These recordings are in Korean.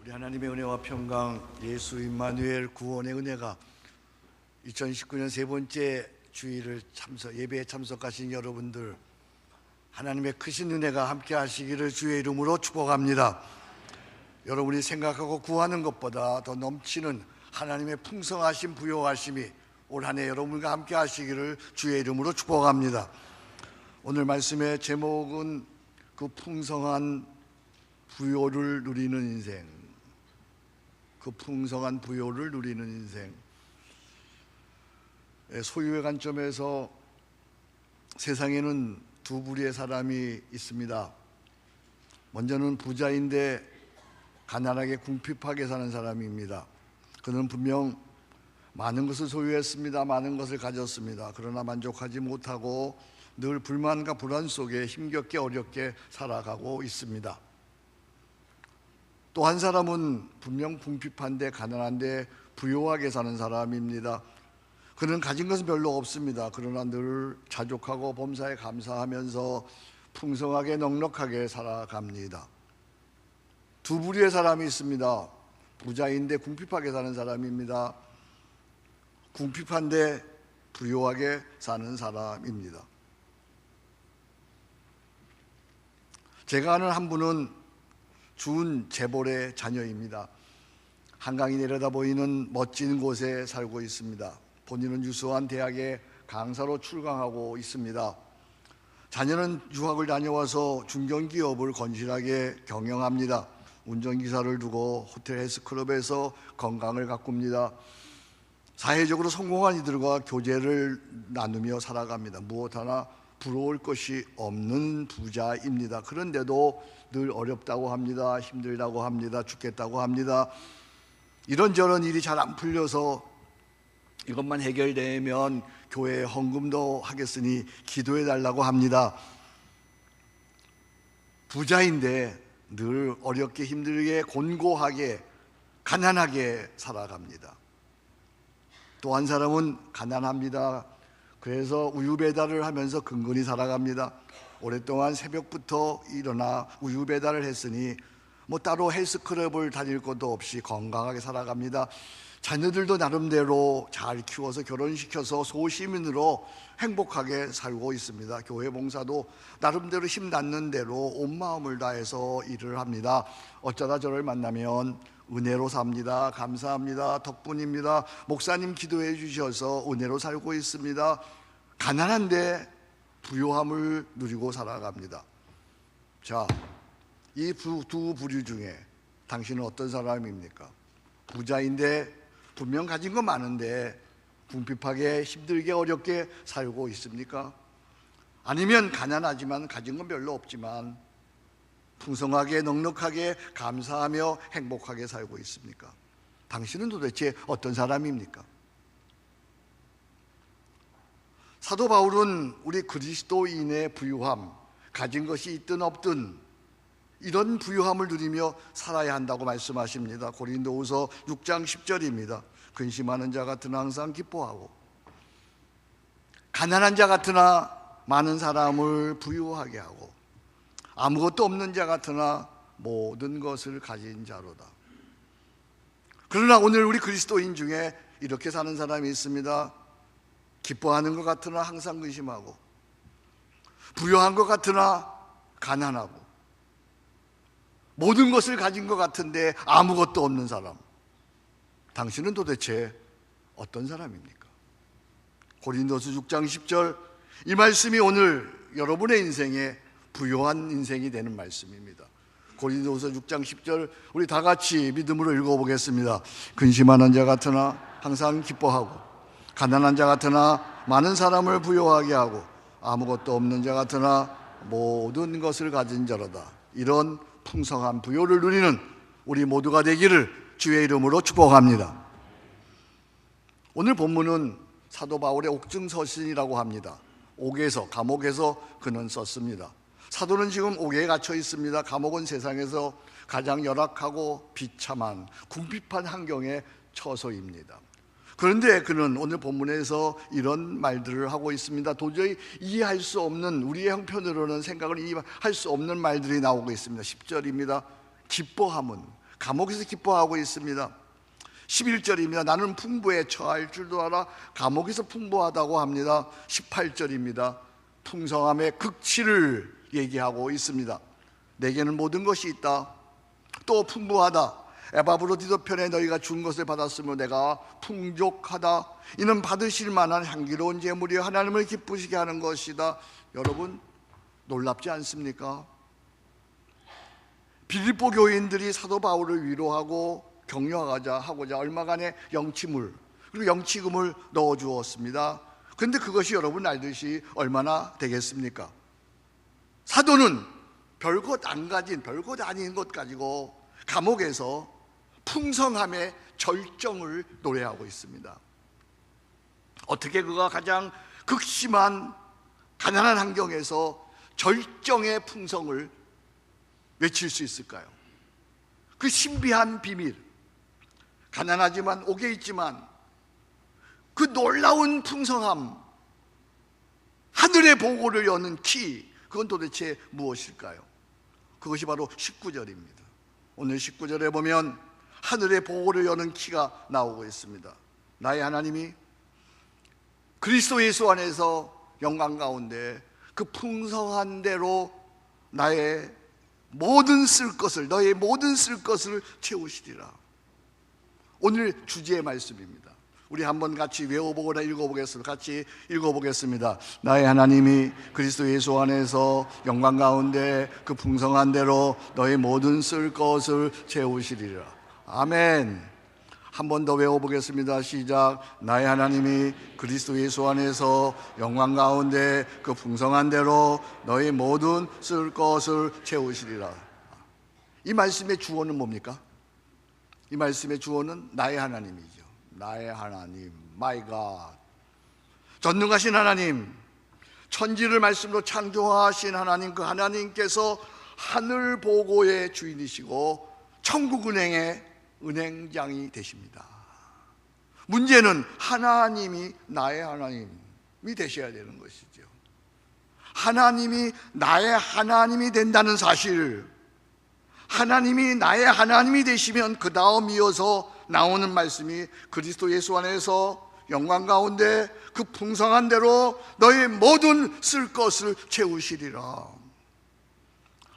우리 하나님의 은혜와 평강, 예수 임마누엘 구원의 은혜가 2019년 세 번째 주일을 예배에 참석하신 여러분들, 하나님의 크신 은혜가 함께 하시기를 주의 이름으로 축복합니다. 여러분이 생각하고 구하는 것보다 더 넘치는 하나님의 풍성하신 부요하심이 올 한 해 여러분과 함께 하시기를 주의 이름으로 축복합니다. 오늘 말씀의 제목은 그 풍성한 부요를 누리는 인생, 그 풍성한 부요를 누리는 인생. 소유의 관점에서 세상에는 두 부류의 사람이 있습니다. 먼저는 부자인데 가난하게 궁핍하게 사는 사람입니다. 그는 분명 많은 것을 소유했습니다. 많은 것을 가졌습니다. 그러나 만족하지 못하고 늘 불만과 불안 속에 힘겹게 어렵게 살아가고 있습니다. 또 한 사람은 분명 궁핍한데 가난한데 부요하게 사는 사람입니다. 그는 가진 것은 별로 없습니다. 그러나 늘 자족하고 범사에 감사하면서 풍성하게 넉넉하게 살아갑니다. 두 부류의 사람이 있습니다. 부자인데 궁핍하게 사는 사람입니다. 궁핍한데 부요하게 사는 사람입니다. 제가 아는 한 분은 준 재벌의 자녀입니다. 한강이 내려다 보이는 멋진 곳에 살고 있습니다. 본인은 유수한 대학의 강사로 출강하고 있습니다. 자녀는 유학을 다녀와서 중견기업을 건실하게 경영합니다. 운전기사를 두고 호텔 헬스클럽에서 건강을 가꿉니다. 사회적으로 성공한 이들과 교제를 나누며 살아갑니다. 무엇 하나 부러울 것이 없는 부자입니다. 그런데도 늘 어렵다고 합니다. 힘들다고 합니다. 죽겠다고 합니다. 이런저런 일이 잘 안 풀려서 이것만 해결되면 교회에 헌금도 하겠으니 기도해 달라고 합니다. 부자인데 늘 어렵게 힘들게 곤고하게 가난하게 살아갑니다. 또 한 사람은 가난합니다. 그래서 우유 배달을 하면서 근근히 살아갑니다. 오랫동안 새벽부터 일어나 우유 배달을 했으니 따로 헬스클럽을 다닐 것도 없이 건강하게 살아갑니다. 자녀들도 나름대로 잘 키워서 결혼시켜서 소시민으로 행복하게 살고 있습니다. 교회 봉사도 나름대로 힘닿는 대로 온 마음을 다해서 일을 합니다. 어쩌다 저를 만나면 은혜로 삽니다. 감사합니다. 덕분입니다. 목사님 기도해 주셔서 은혜로 살고 있습니다. 가난한데 부요함을 누리고 살아갑니다. 자, 이 두 부류 중에 당신은 어떤 사람입니까? 부자인데 분명 가진 건 많은데 궁핍하게 힘들게 어렵게 살고 있습니까? 아니면 가난하지만 가진 건 별로 없지만 풍성하게 넉넉하게 감사하며 행복하게 살고 있습니까? 당신은 도대체 어떤 사람입니까? 사도 바울은 우리 그리스도인의 부유함, 가진 것이 있든 없든 이런 부유함을 누리며 살아야 한다고 말씀하십니다. 고린도후서 6장 10절입니다. 근심하는 자 같으나 항상 기뻐하고 가난한 자 같으나 많은 사람을 부유하게 하고 아무것도 없는 자 같으나 모든 것을 가진 자로다. 그러나 오늘 우리 그리스도인 중에 이렇게 사는 사람이 있습니다. 기뻐하는 것 같으나 항상 근심하고 부유한 것 같으나 가난하고 모든 것을 가진 것 같은데 아무것도 없는 사람. 당신은 도대체 어떤 사람입니까? 고린도서 6장 10절, 이 말씀이 오늘 여러분의 인생에 부요한 인생이 되는 말씀입니다. 고린도서 6장 10절 우리 다 같이 믿음으로 읽어보겠습니다. 근심하는 자 같으나 항상 기뻐하고 가난한 자 같으나 많은 사람을 부요하게 하고 아무것도 없는 자 같으나 모든 것을 가진 자로다. 이런 풍성한 부요를 누리는 우리 모두가 되기를 주의 이름으로 축복합니다. 오늘 본문은 사도 바울의 옥중서신이라고 합니다. 옥에서, 감옥에서 그는 썼습니다. 사도는 지금 옥에 갇혀 있습니다. 감옥은 세상에서 가장 열악하고 비참한 궁핍한 환경의 처소입니다. 그런데 그는 오늘 본문에서 이런 말들을 하고 있습니다. 도저히 이해할 수 없는, 우리의 형편으로는 생각을 이해할 수 없는 말들이 나오고 있습니다. 10절입니다. 기뻐함은 감옥에서 기뻐하고 있습니다. 11절입니다. 나는 풍부에 처할 줄도 알아. 감옥에서 풍부하다고 합니다. 18절입니다. 풍성함의 극치를 얘기하고 있습니다. 내게는 모든 것이 있다. 또 풍부하다. 에바브로디도 편에 너희가 준 것을 받았으며 내가 풍족하다. 이는 받으실 만한 향기로운 제물이 하나님을 기쁘시게 하는 것이다. 여러분, 놀랍지 않습니까? 빌립보 교인들이 사도 바울을 위로하고 격려하고자 얼마간의 영치물 그리고 영치금을 넣어 주었습니다. 그런데 그것이 여러분 알듯이 얼마나 되겠습니까? 사도는 별것 안 가진, 별것 아닌 것 가지고 감옥에서 풍성함의 절정을 노래하고 있습니다. 어떻게 그가 가장 극심한 가난한 환경에서 절정의 풍성을 외칠 수 있을까요? 그 신비한 비밀, 가난하지만 옥에 있지만 그 놀라운 풍성함, 하늘의 보고를 여는 키, 그건 도대체 무엇일까요? 그것이 바로 19절입니다. 오늘 19절에 보면 하늘의 보고를 여는 키가 나오고 있습니다. 나의 하나님이 그리스도 예수 안에서 영광 가운데 그 풍성한 대로 나의 모든 쓸 것을, 너의 모든 쓸 것을 채우시리라. 오늘 주제의 말씀입니다. 우리 한번 같이 외워보거나 읽어보겠습니다. 같이 읽어보겠습니다. 나의 하나님이 그리스도 예수 안에서 영광 가운데 그 풍성한 대로 너의 모든 쓸 것을 채우시리라. 아멘. 한 번 더 외워보겠습니다. 시작. 나의 하나님이 그리스도 예수 안에서 영광 가운데 그 풍성한 대로 너의 모든 쓸 것을 채우시리라. 이 말씀의 주어는 뭡니까? 이 말씀의 주어는 나의 하나님이죠. 나의 하나님, my God. 전능하신 하나님, 천지를 말씀으로 창조하신 하나님, 그 하나님께서 하늘 보고의 주인이시고 천국은행의 은행장이 되십니다. 문제는 하나님이 나의 하나님이 되셔야 되는 것이죠. 하나님이 나의 하나님이 된다는 사실, 하나님이 나의 하나님이 되시면 그 다음 이어서 나오는 말씀이 그리스도 예수 안에서 영광 가운데 그 풍성한 대로 너의 모든 쓸 것을 채우시리라.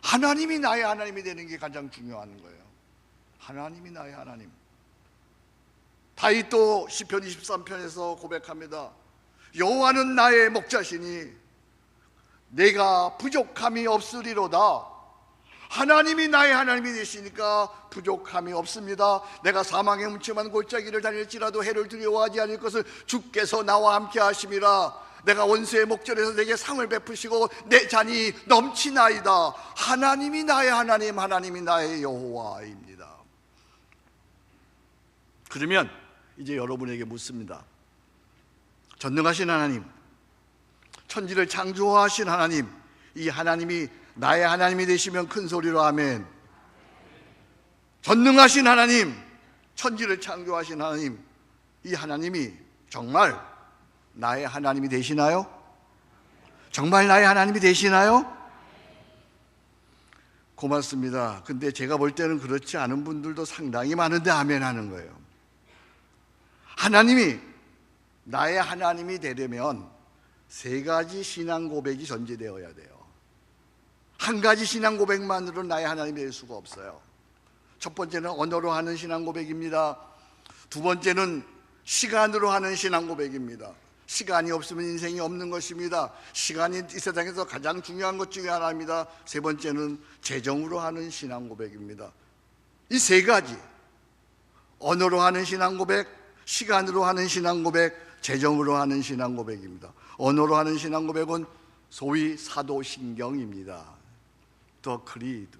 하나님이 나의 하나님이 되는 게 가장 중요한 거예요. 하나님이 나의 하나님. 다윗도 시편 23편에서 고백합니다. 여호와는 나의 목자시니 내가 부족함이 없으리로다. 하나님이 나의 하나님이 되시니까 부족함이 없습니다. 내가 사망의 뭉침한 골짜기를 다닐지라도 해를 두려워하지 않을 것을 주께서 나와 함께 하심이라. 내가 원수의 목전에서 내게 상을 베푸시고 내 잔이 넘치나이다. 하나님이 나의 하나님, 하나님이 나의 여호와입니다. 그러면 이제 여러분에게 묻습니다. 전능하신 하나님, 천지를 창조하신 하나님, 이 하나님이 나의 하나님이 되시면 큰 소리로 아멘. 전능하신 하나님, 천지를 창조하신 하나님, 이 하나님이 정말 나의 하나님이 되시나요? 정말 나의 하나님이 되시나요? 고맙습니다. 근데 제가 볼 때는 그렇지 않은 분들도 상당히 많은데 아멘 하는 거예요. 하나님이 나의 하나님이 되려면 세 가지 신앙 고백이 전제되어야 돼요. 한 가지 신앙 고백만으로는 나의 하나님이 될 수가 없어요. 첫 번째는 언어로 하는 신앙 고백입니다. 두 번째는 시간으로 하는 신앙 고백입니다. 시간이 없으면 인생이 없는 것입니다. 시간이 이 세상에서 가장 중요한 것 중에 하나입니다. 세 번째는 재정으로 하는 신앙 고백입니다. 이 세 가지, 언어로 하는 신앙 고백, 시간으로 하는 신앙 고백, 재정으로 하는 신앙 고백입니다. 언어로 하는 신앙 고백은 소위 사도신경입니다. 더 크리드.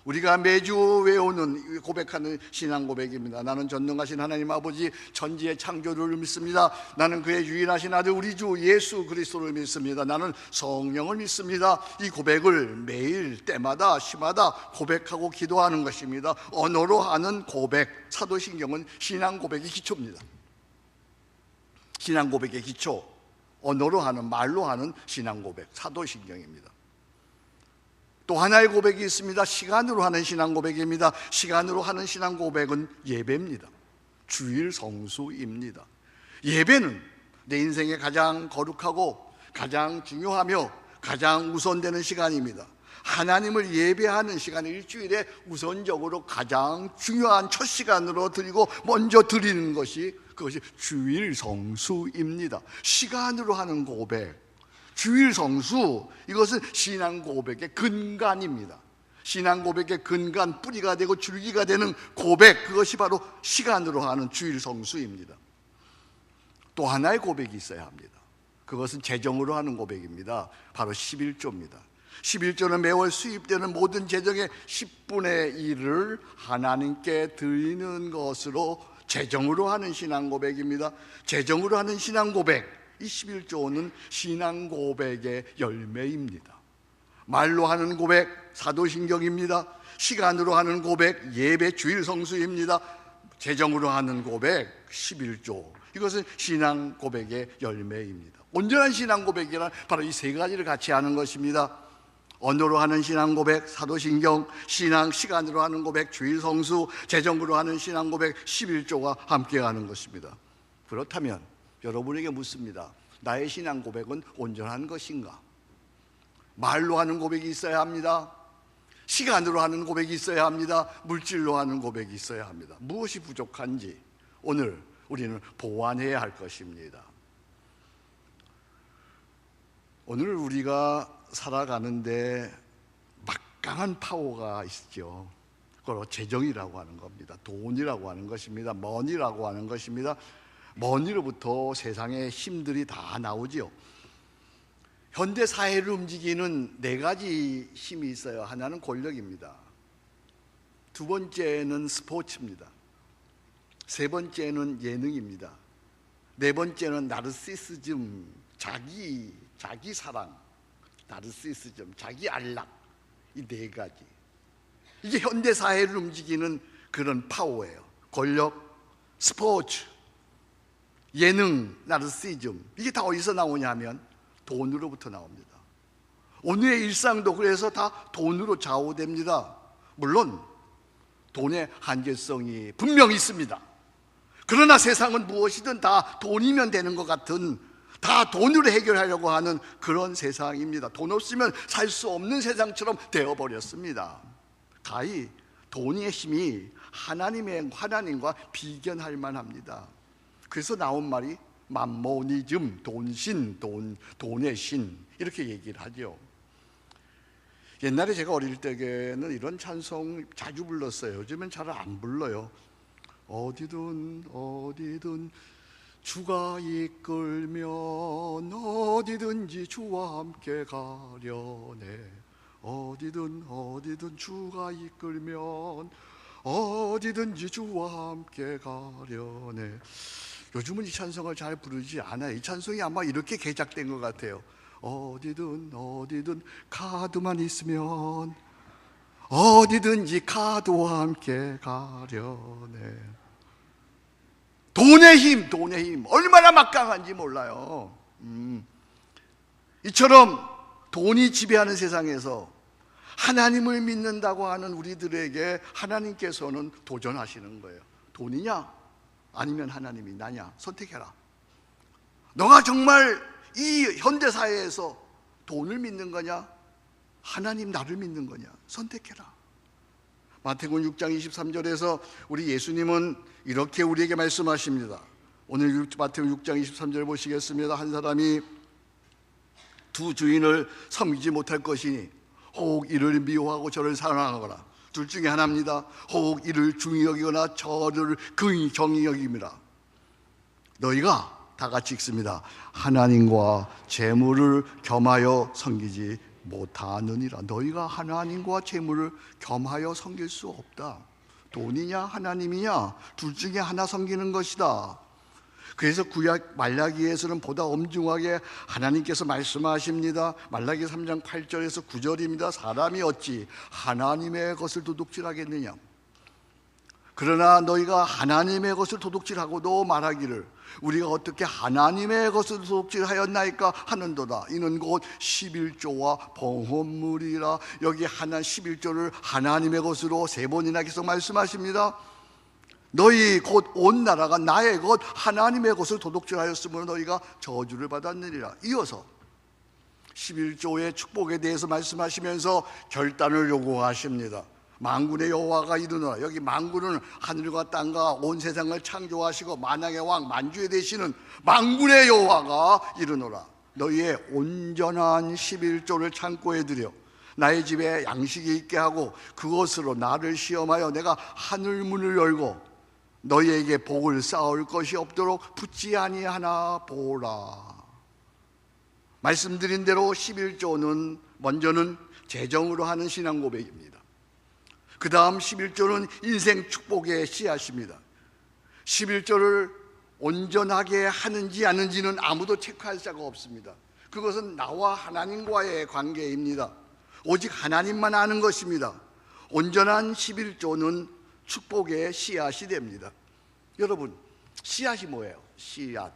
우리가 매주 외우는 고백하는 신앙 고백입니다. 나는 전능하신 하나님 아버지 천지의 창조를 믿습니다. 나는 그의 유일하신 아들 우리 주 예수 그리스도를 믿습니다. 나는 성령을 믿습니다. 이 고백을 매일 때마다 시마다 고백하고 기도하는 것입니다. 언어로 하는 고백, 사도신경은 신앙 고백의 기초입니다. 신앙 고백의 기초, 언어로 하는, 말로 하는 신앙 고백, 사도신경입니다. 또 하나의 고백이 있습니다. 시간으로 하는 신앙 고백입니다. 시간으로 하는 신앙 고백은 예배입니다. 주일 성수입니다. 예배는 내 인생에 가장 거룩하고 가장 중요하며 가장 우선되는 시간입니다. 하나님을 예배하는 시간을 일주일에 우선적으로 가장 중요한 첫 시간으로 드리고 먼저 드리는 것이 그것이 주일 성수입니다. 시간으로 하는 고백, 주일 성수, 이것은 신앙 고백의 근간입니다. 신앙 고백의 근간, 뿌리가 되고 줄기가 되는 고백, 그것이 바로 시간으로 하는 주일 성수입니다. 또 하나의 고백이 있어야 합니다. 그것은 재정으로 하는 고백입니다. 바로 11조입니다. 11조는 매월 수입되는 모든 재정의 10분의 1을 하나님께 드리는 것으로 재정으로 하는 신앙 고백입니다. 재정으로 하는 신앙 고백, 이 11조는 신앙 고백의 열매입니다. 말로 하는 고백, 사도신경입니다. 시간으로 하는 고백, 예배 주일 성수입니다. 재정으로 하는 고백, 11조, 이것은 신앙 고백의 열매입니다. 온전한 신앙 고백이란 바로 이 세 가지를 같이 하는 것입니다. 언어로 하는 신앙 고백, 사도신경, 신앙, 시간으로 하는 고백, 주일 성수, 재정으로 하는 신앙 고백, 11조가 함께 하는 것입니다. 그렇다면 여러분에게 묻습니다. 나의 신앙 고백은 온전한 것인가? 말로 하는 고백이 있어야 합니다. 시간으로 하는 고백이 있어야 합니다. 물질로 하는 고백이 있어야 합니다. 무엇이 부족한지 오늘 우리는 보완해야 할 것입니다. 오늘 우리가 살아가는데 막강한 파워가 있죠. 그걸 재정이라고 하는 겁니다. 돈이라고 하는 것입니다. 머니라고 하는 것입니다. 머니로부터 세상의 힘들이 다 나오죠. 현대 사회를 움직이는 네 가지 힘이 있어요. 하나는 권력입니다. 두 번째는 스포츠입니다. 세 번째는 예능입니다. 네 번째는 나르시시즘, 자기 사랑, 나르시시즘, 자기 안락, 이 네 가지. 이게 현대 사회를 움직이는 그런 파워예요. 권력, 스포츠, 예능, 나르시즘, 이게 다 어디서 나오냐면 돈으로부터 나옵니다. 오늘의 일상도 그래서 다 돈으로 좌우됩니다. 물론 돈의 한계성이 분명히 있습니다. 그러나 세상은 무엇이든 다 돈이면 되는 것 같은, 다 돈으로 해결하려고 하는 그런 세상입니다. 돈 없으면 살 수 없는 세상처럼 되어버렸습니다. 가히 돈의 힘이 하나님과 비견할 만합니다. 그래서 나온 말이 맘모니즘, 돈신, 돈의 신, 이렇게 얘기를 하죠. 옛날에 제가 어릴 때에는 이런 찬송 자주 불렀어요. 요즘엔 잘 안 불러요. 어디든 주가 이끌면 어디든지 주와 함께 가려네. 어디든 주가 이끌면 어디든지 주와 함께 가려네. 요즘은 이 찬송을 잘 부르지 않아요. 이 찬송이 아마 이렇게 개작된 것 같아요. 어디든 카드만 있으면 어디든지 카드와 함께 가려네. 돈의 힘 얼마나 막강한지 몰라요. 이처럼 돈이 지배하는 세상에서 하나님을 믿는다고 하는 우리들에게 하나님께서는 도전하시는 거예요. 돈이냐 아니면 하나님이 나냐, 선택해라. 너가 정말 이 현대사회에서 돈을 믿는 거냐, 하나님 나를 믿는 거냐, 선택해라. 마태복음 6장 23절에서 우리 예수님은 이렇게 우리에게 말씀하십니다. 오늘 마태복음 6장 23절 보시겠습니다. 한 사람이 두 주인을 섬기지 못할 것이니 혹 이를 미워하고 저를 사랑하거나, 둘 중에 하나입니다. 혹 이를 중히 여기거나 저를 긍히 정히 여깁니다. 너희가 다 같이 읽습니다. 하나님과 재물을 겸하여 섬기지 못하느니라. 너희가 하나님과 재물을 겸하여 섬길 수 없다. 돈이냐 하나님이냐 둘 중에 하나 섬기는 것이다. 그래서 구약 말라기에서는 보다 엄중하게 하나님께서 말씀하십니다. 말라기 3장 8절에서 9절입니다. 사람이 어찌 하나님의 것을 도둑질하겠느냐. 그러나 너희가 하나님의 것을 도둑질하고도 말하기를 우리가 어떻게 하나님의 것을 도둑질하였나이까 하는도다. 이는 곧 11조와 봉헌물이라. 여기 하나 11조를 하나님의 것으로 3번이나 계속 말씀하십니다. 너희 곧 온 나라가 나의 것 하나님의 것을 도둑질하였으므로 너희가 저주를 받았느니라. 이어서 11조의 축복에 대해서 말씀하시면서 결단을 요구하십니다. 만군의 여호와가 이르노라. 여기 만군은 하늘과 땅과 온 세상을 창조하시고 만왕의 왕 만주에 되시는 만군의 여호와가 이르노라. 너희의 온전한 11조를 창고에 들여 나의 집에 양식이 있게 하고 그것으로 나를 시험하여 내가 하늘 문을 열고 너희에게 복을 쌓을 것이 없도록 붙지 아니하나 보라. 말씀드린 대로 11조는 먼저는 재정으로 하는 신앙 고백입니다. 그 다음 11조는 인생 축복의 씨앗입니다. 11조를 온전하게 하는지 아닌지는 아무도 체크할 자가 없습니다. 그것은 나와 하나님과의 관계입니다. 오직 하나님만 아는 것입니다. 온전한 11조는 축복의 씨앗이 됩니다. 여러분, 씨앗이 뭐예요? 씨앗.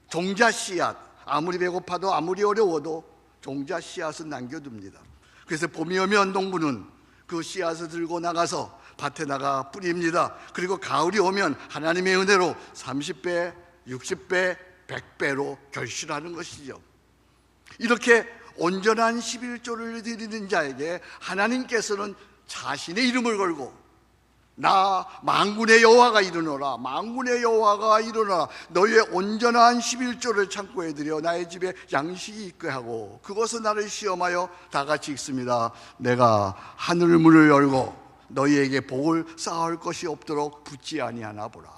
종자 씨앗. 아무리 배고파도 아무리 어려워도 종자 씨앗은 남겨둡니다. 그래서 봄이 오면 농부는 그 씨앗을 들고 나가서 밭에다가 뿌립니다. 그리고 가을이 오면 하나님의 은혜로 30배, 60배, 100배로 결실하는 것이죠. 이렇게 온전한 11조를 드리는 자에게 하나님께서는 자신의 이름을 걸고 나 만군의 여호와가 이르노라. 만군의 여호와가 이르노라. 너희의 온전한 11조를 창고에 들여 나의 집에 양식이 있게 하고 그것은 나를 시험하여 다 같이 읽습니다. 내가 하늘 문을 열고 너희에게 복을 쌓을 것이 없도록 붙지 아니하나 보라.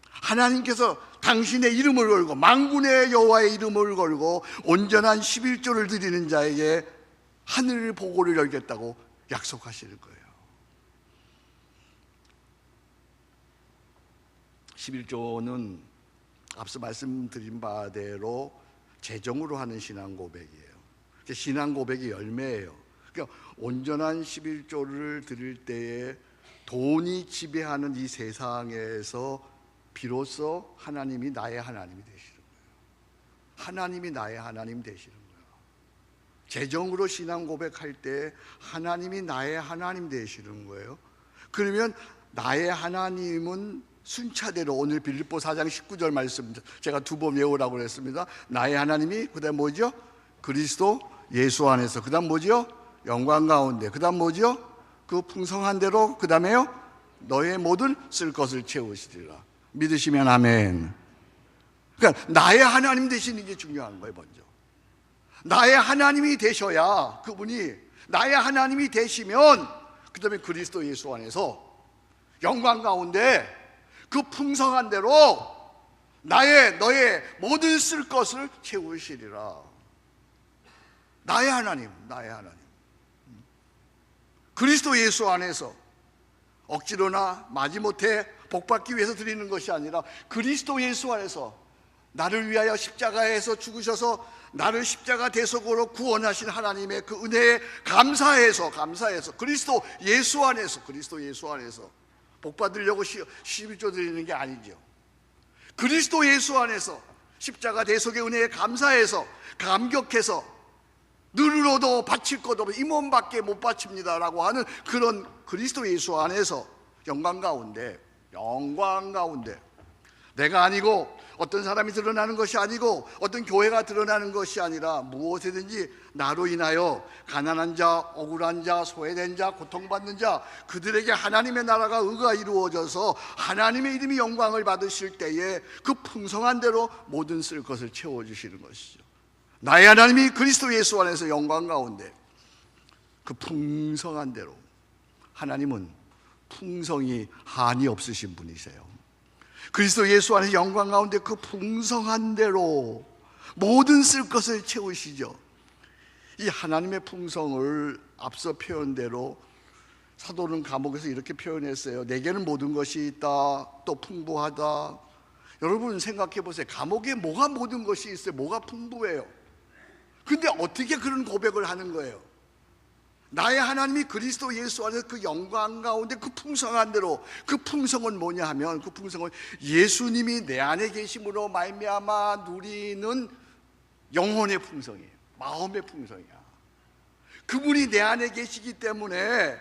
하나님께서 당신의 이름을 걸고 만군의 여호와의 이름을 걸고 온전한 11조를 드리는 자에게 하늘 보고를 열겠다고 약속하시는 거예요. 11조는 앞서 말씀드린 바대로 재정으로 하는 신앙 고백이에요. 신앙 고백의 열매예요. 그러니까 온전한 11조를 드릴 때에 돈이 지배하는 이 세상에서 비로소 하나님이 나의 하나님이 되시는 거예요. 하나님이 나의 하나님 되시는 거예요. 재정으로 신앙 고백할 때 하나님이 나의 하나님 되시는 거예요. 그러면 나의 하나님은 순차대로 오늘 빌립보 4장 19절 말씀 제가 2번 외우라고 그랬습니다. 나의 하나님이 그다음 뭐죠? 그리스도 예수 안에서. 그다음 뭐죠? 영광 가운데. 그다음 뭐죠? 그 풍성한 대로. 그다음에요? 너의 모든 쓸 것을 채우시리라. 믿으시면 아멘. 그러니까 나의 하나님 되시는 게 중요한 거예요. 먼저 나의 하나님이 되셔야, 그분이 나의 하나님이 되시면 그다음에 그리스도 예수 안에서 영광 가운데 그 풍성한 대로 너의 모든 쓸 것을 채우시리라. 나의 하나님. 그리스도 예수 안에서 억지로나 마지못해 복받기 위해서 드리는 것이 아니라 그리스도 예수 안에서 나를 위하여 십자가에서 죽으셔서 나를 십자가 대속으로 구원하신 하나님의 그 은혜에 감사해서 그리스도 예수 안에서 복받으려고 11조 드리는 게 아니죠. 그리스도 예수 안에서 십자가 대속의 은혜에 감사해서 감격해서 눈으로도 바칠 것 없는 이 몸밖에 못 바칩니다라고 하는 그런 그리스도 예수 안에서 영광 가운데 내가 아니고 어떤 사람이 드러나는 것이 아니고 어떤 교회가 드러나는 것이 아니라 무엇이든지 나로 인하여 가난한 자, 억울한 자, 소외된 자, 고통받는 자, 그들에게 하나님의 나라가 의가 이루어져서 하나님의 이름이 영광을 받으실 때에 그 풍성한 대로 모든 쓸 것을 채워주시는 것이죠. 나의 하나님이 그리스도 예수 안에서 영광 가운데 그 풍성한 대로. 하나님은 풍성이 한이 없으신 분이세요. 그리스도 예수 안에서 영광 가운데 그 풍성한 대로 모든 쓸 것을 채우시죠. 이 하나님의 풍성을 앞서 표현대로 사도는 감옥에서 이렇게 표현했어요. 내게는 모든 것이 있다, 또 풍부하다. 여러분 생각해 보세요. 감옥에 뭐가 모든 것이 있어요? 뭐가 풍부해요? 근데 어떻게 그런 고백을 하는 거예요? 나의 하나님이 그리스도 예수 안에서 그 영광 가운데 그 풍성한 대로, 그 풍성은 뭐냐 하면 그 풍성은 예수님이 내 안에 계심으로 말미암아 누리는 영혼의 풍성이에요. 마음의 풍성이야. 그분이 내 안에 계시기 때문에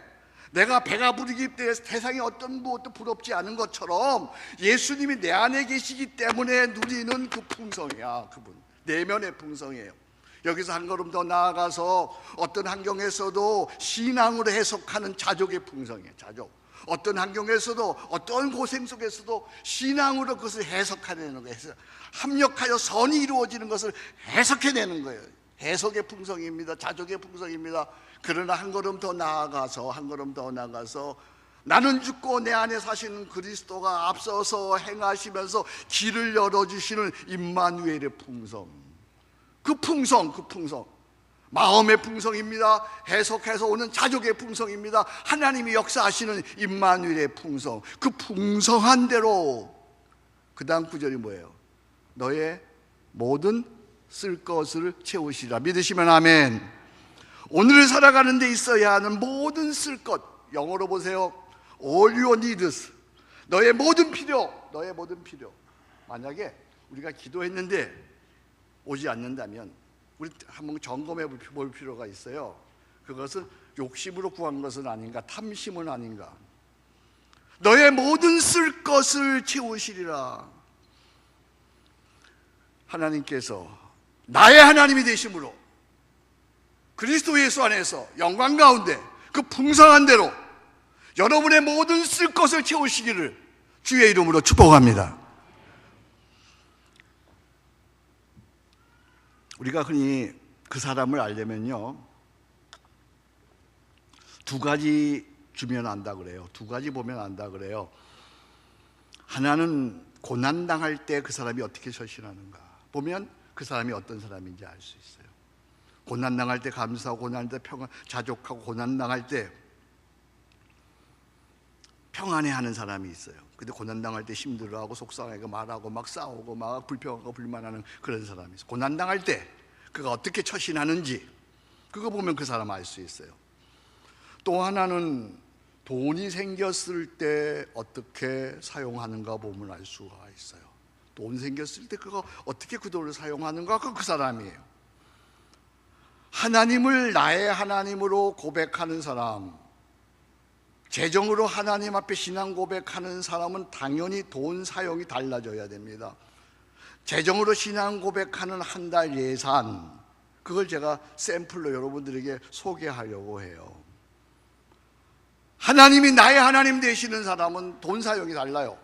내가 배가 부르기 때문에 세상에 어떤 무엇도 부럽지 않은 것처럼 예수님이 내 안에 계시기 때문에 누리는 그 풍성이야. 그분 내면의 풍성이에요. 여기서 한 걸음 더 나아가서 어떤 환경에서도 신앙으로 해석하는 자족의 풍성이에요. 자족. 어떤 환경에서도 어떤 고생 속에서도 신앙으로 그것을 해석해내는 거예요. 합력하여 선이 이루어지는 것을 해석해내는 거예요. 해석의 풍성입니다. 자족의 풍성입니다. 그러나 한 걸음 더 나아가서 나는 죽고 내 안에 사시는 그리스도가 앞서서 행하시면서 길을 열어주시는 임마누엘의 풍성, 그 풍성 마음의 풍성입니다. 해석해서 오는 자족의 풍성입니다. 하나님이 역사하시는 임마누엘의 풍성, 그 풍성한 대로 그 다음 구절이 뭐예요? 너의 모든 쓸 것을 채우시라. 믿으시면 아멘. 오늘을 살아가는 데 있어야 하는 모든 쓸 것, 영어로 보세요. All your needs. 너의 모든 필요. 만약에 우리가 기도했는데 오지 않는다면 우리 한번 점검해 볼 필요가 있어요. 그것은 욕심으로 구한 것은 아닌가, 탐심은 아닌가. 너의 모든 쓸 것을 채우시리라. 하나님께서 나의 하나님이 되심으로 그리스도 예수 안에서 영광 가운데 그 풍성한 대로 여러분의 모든 쓸 것을 채우시기를 주의 이름으로 축복합니다. 우리가 흔히 그 사람을 알려면요, 두 가지 주면 안다 그래요. 두 가지 보면 안다 그래요. 하나는 고난당할 때 그 사람이 어떻게 처신하는가 보면 그 사람이 어떤 사람인지 알 수 있어요. 고난당할 때 감사하고, 고난할 때 평안, 자족하고, 고난당할 때 평안해하는 사람이 있어요. 근데 고난당할 때 힘들어하고 속상하고 말하고 막 싸우고 막 불평하고 불만하는 그런 사람이 있어요. 고난당할 때 그가 어떻게 처신하는지 그거 보면 그 사람 알 수 있어요. 또 하나는 돈이 생겼을 때 어떻게 사용하는가 보면 알 수가 있어요. 돈 생겼을 때 그거 어떻게 그 돈을 사용하는가, 그 사람이에요. 하나님을 나의 하나님으로 고백하는 사람, 재정으로 하나님 앞에 신앙 고백하는 사람은 당연히 돈 사용이 달라져야 됩니다. 재정으로 신앙 고백하는 한 달 예산, 그걸 제가 샘플로 여러분들에게 소개하려고 해요. 하나님이 나의 하나님 되시는 사람은 돈 사용이 달라요.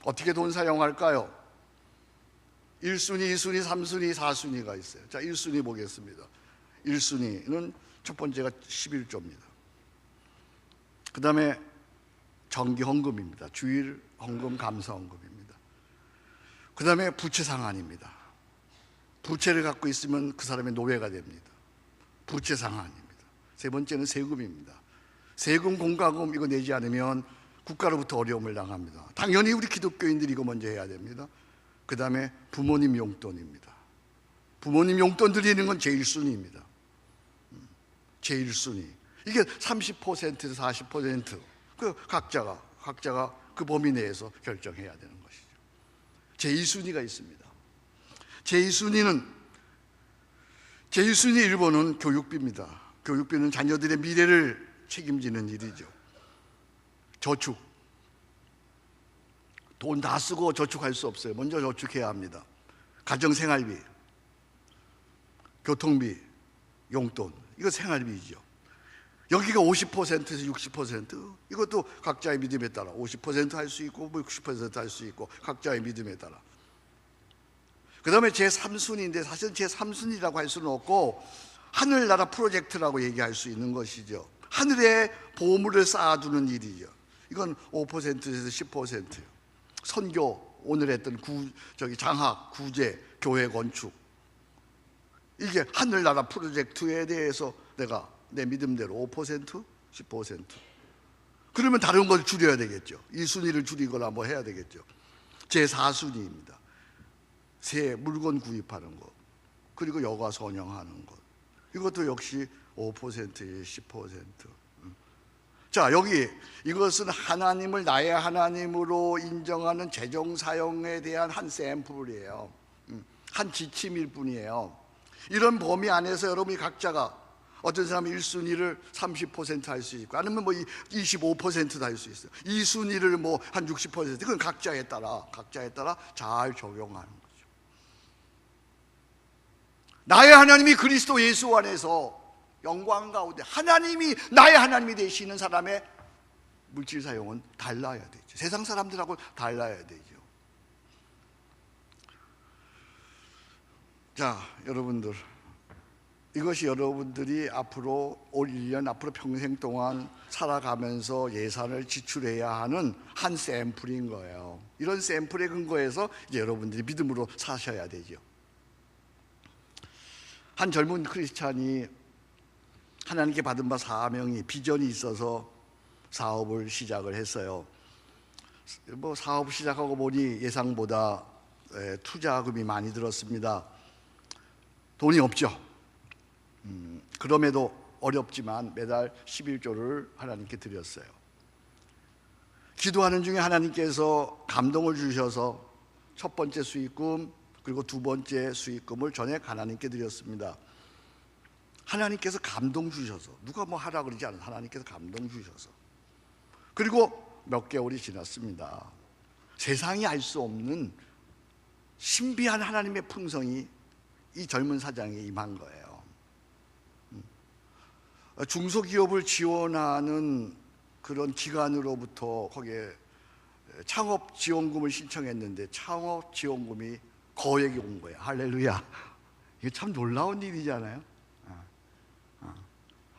어떻게 돈 사용할까요? 1순위, 2순위, 3순위, 4순위가 있어요. 자, 1순위 보겠습니다. 1순위는 첫 번째가 11조입니다. 그 다음에 정기헌금입니다. 주일 헌금, 감사헌금입니다. 그 다음에 부채상환입니다. 부채를 갖고 있으면 그 사람의 노예가 됩니다. 부채상환입니다. 세 번째는 세금입니다. 세금, 공과금 이거 내지 않으면 국가로부터 어려움을 당합니다. 당연히 우리 기독교인들이 이거 먼저 해야 됩니다. 그 다음에 부모님 용돈입니다. 부모님 용돈 드리는 건 제1순위입니다. 제1순위. 이게 30%에서 40% 그 각자가 그 범위 내에서 결정해야 되는 것이죠. 제2순위가 있습니다. 제2순위 1번은 교육비입니다. 교육비는 자녀들의 미래를 책임지는 일이죠. 저축. 돈 다 쓰고 저축할 수 없어요. 먼저 저축해야 합니다. 가정생활비, 교통비, 용돈, 이거 생활비죠. 여기가 50%에서 60%, 이것도 각자의 믿음에 따라 50% 할 수 있고 60% 할 수 있고 각자의 믿음에 따라. 그 다음에 제3순위인데 사실 제3순위라고 할 수는 없고 하늘나라 프로젝트라고 얘기할 수 있는 것이죠. 하늘에 보물을 쌓아두는 일이죠. 이건 5%에서 10%예요. 선교, 오늘 했던 장학, 구제, 교회 건축, 이게 하늘나라 프로젝트에 대해서 내가 내 믿음대로 5%, 10%. 그러면 다른 걸 줄여야 되겠죠. 이 순위를 줄이거나 뭐 해야 되겠죠. 제4순위입니다. 새 물건 구입하는 것, 그리고 여가 선영하는 것. 이것도 역시 5%, 10%. 자, 여기 이것은 하나님을 나의 하나님으로 인정하는 재정 사용에 대한 한 샘플이에요. 한 지침일 뿐이에요. 이런 범위 안에서 여러분이 각자가 어떤 사람은 1순위를 30% 할 수 있고, 아니면 뭐 25%도 할 수 있어요. 2순위를 뭐 한 60%, 그건 각자에 따라 잘 적용하는 거죠. 나의 하나님이 그리스도 예수 안에서 영광 가운데 하나님이 나의 하나님이 되시는 사람의 물질 사용은 달라야 되죠. 세상 사람들하고 달라야 되죠. 자, 여러분들, 이것이 여러분들이 앞으로 올 1년, 앞으로 평생 동안 살아가면서 예산을 지출해야 하는 한 샘플인 거예요. 이런 샘플에 근거해서 이제 여러분들이 믿음으로 사셔야 되죠. 한 젊은 크리스찬이 하나님께 받은 바 사명이, 비전이 있어서 사업을 시작을 했어요. 뭐 사업 시작하고 보니 예상보다 투자금이 많이 들었습니다. 돈이 없죠. 그럼에도 어렵지만 매달 11조를 하나님께 드렸어요. 기도하는 중에 하나님께서 감동을 주셔서 첫 번째 수익금 그리고 두 번째 수익금을 전액 하나님께 드렸습니다. 하나님께서 감동 주셔서, 누가 뭐 하라 그러지 않아서 하나님께서 감동 주셔서, 그리고 몇 개월이 지났습니다. 세상이 알 수 없는 신비한 하나님의 풍성이 이 젊은 사장에 임한 거예요. 중소기업을 지원하는 그런 기관으로부터 거기에 창업지원금을 신청했는데 창업지원금이 거액이 온 거예요. 할렐루야. 이게 참 놀라운 일이잖아요.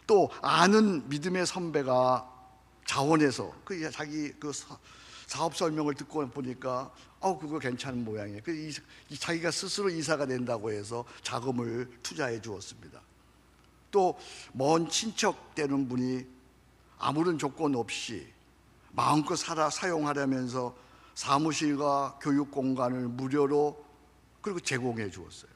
또 아는 믿음의 선배가 자원해서 자기 그 사업 설명을 듣고 보니까 그거 괜찮은 모양이에요. 자기가 스스로 이사가 된다고 해서 자금을 투자해 주었습니다. 또 먼 친척 되는 분이 아무런 조건 없이 마음껏 사용하려면서 사무실과 교육 공간을 무료로 그리고 제공해 주었어요.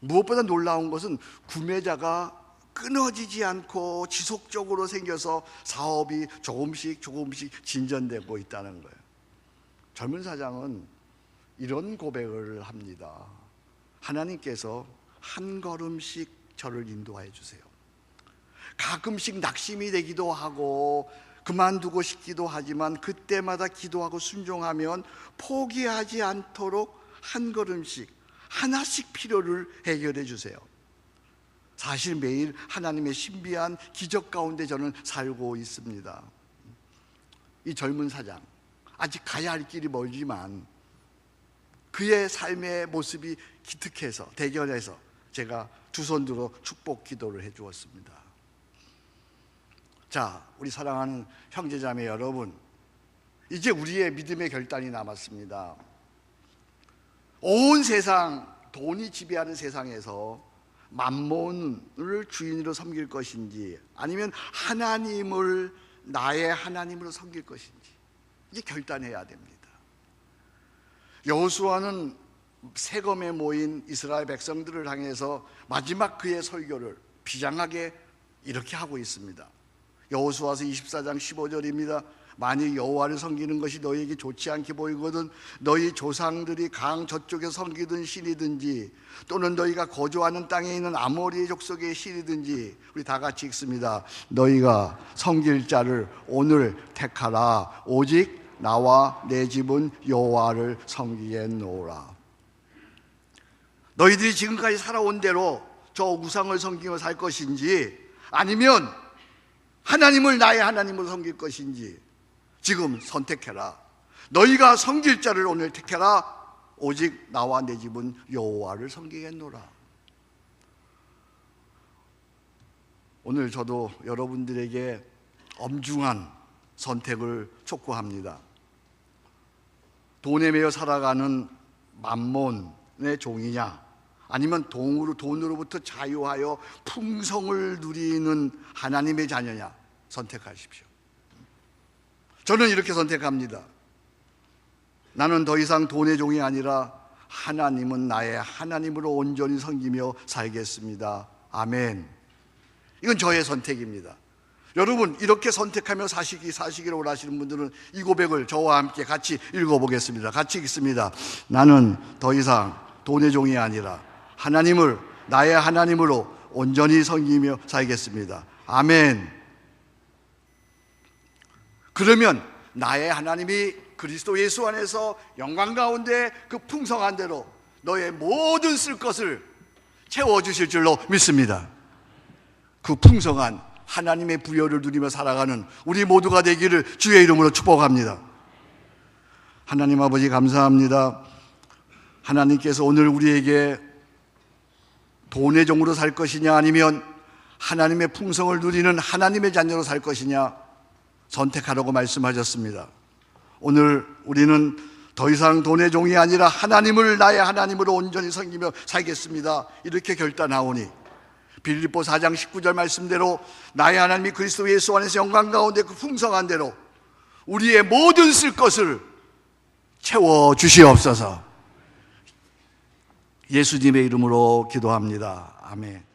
무엇보다 놀라운 것은 구매자가 끊어지지 않고 지속적으로 생겨서 사업이 조금씩 진전되고 있다는 거예요. 젊은 사장은 이런 고백을 합니다. 하나님께서 한 걸음씩 저를 인도해 주세요. 가끔씩 낙심이 되기도 하고 그만두고 싶기도 하지만 그때마다 기도하고 순종하면 포기하지 않도록 한 걸음씩 하나씩 필요를 해결해 주세요. 사실 매일 하나님의 신비한 기적 가운데 저는 살고 있습니다. 이 젊은 사장, 아직 가야 할 길이 멀지만 그의 삶의 모습이 기특해서 대견해서 제가 두 손 들어 축복 기도를 해 주었습니다. 자, 우리 사랑하는 형제자매 여러분, 이제 우리의 믿음의 결단이 남았습니다. 온 세상, 돈이 지배하는 세상에서 맘몬을 주인으로 섬길 것인지 아니면 하나님을 나의 하나님으로 섬길 것인지 이제 결단해야 됩니다. 여호수아는 세검에 모인 이스라엘 백성들을 향해서 마지막 그의 설교를 비장하게 이렇게 하고 있습니다. 여호수아서 24장 15절입니다. 만일 여호와를 섬기는 것이 너희에게 좋지 않게 보이거든 너희 조상들이 강 저쪽에 섬기던 신이든지 또는 너희가 거주하는 땅에 있는 아모리 족속의 신이든지, 우리 다 같이 읽습니다. 너희가 섬길 자를 오늘 택하라. 오직 나와 내 집은 여호와를 섬기겠노라. 너희들이 지금까지 살아온 대로 저 우상을 섬기며 살 것인지 아니면 하나님을 나의 하나님으로 섬길 것인지 지금 선택해라. 너희가 섬길 자를 오늘 택해라. 오직 나와 내 집은 여호와를 섬기겠노라. 오늘 저도 여러분들에게 엄중한 선택을 촉구합니다. 돈에 매여 살아가는 맘몬의 종이냐, 아니면 돈으로부터 자유하여 풍성을 누리는 하나님의 자녀냐, 선택하십시오. 저는 이렇게 선택합니다. 나는 더 이상 돈의 종이 아니라 하나님은 나의 하나님으로 온전히 섬기며 살겠습니다. 아멘. 이건 저의 선택입니다. 여러분 이렇게 선택하며 사시기를 원하시는 분들은 이 고백을 저와 함께 같이 읽어보겠습니다. 같이 읽습니다. 나는 더 이상 돈의 종이 아니라 하나님을 나의 하나님으로 온전히 섬기며 살겠습니다. 아멘. 그러면 나의 하나님이 그리스도 예수 안에서 영광 가운데 그 풍성한 대로 너의 모든 쓸 것을 채워주실 줄로 믿습니다. 그 풍성한 하나님의 부여를 누리며 살아가는 우리 모두가 되기를 주의 이름으로 축복합니다. 하나님 아버지 감사합니다. 하나님께서 오늘 우리에게 돈의 종으로 살 것이냐 아니면 하나님의 풍성을 누리는 하나님의 자녀로 살 것이냐 선택하라고 말씀하셨습니다. 오늘 우리는 더 이상 돈의 종이 아니라 하나님을 나의 하나님으로 온전히 섬기며 살겠습니다. 이렇게 결단하오니 빌립보 4장 19절 말씀대로 나의 하나님이 그리스도 예수 안에서 영광 가운데 그 풍성한 대로 우리의 모든 쓸 것을 채워 주시옵소서. 예수님의 이름으로 기도합니다. 아멘.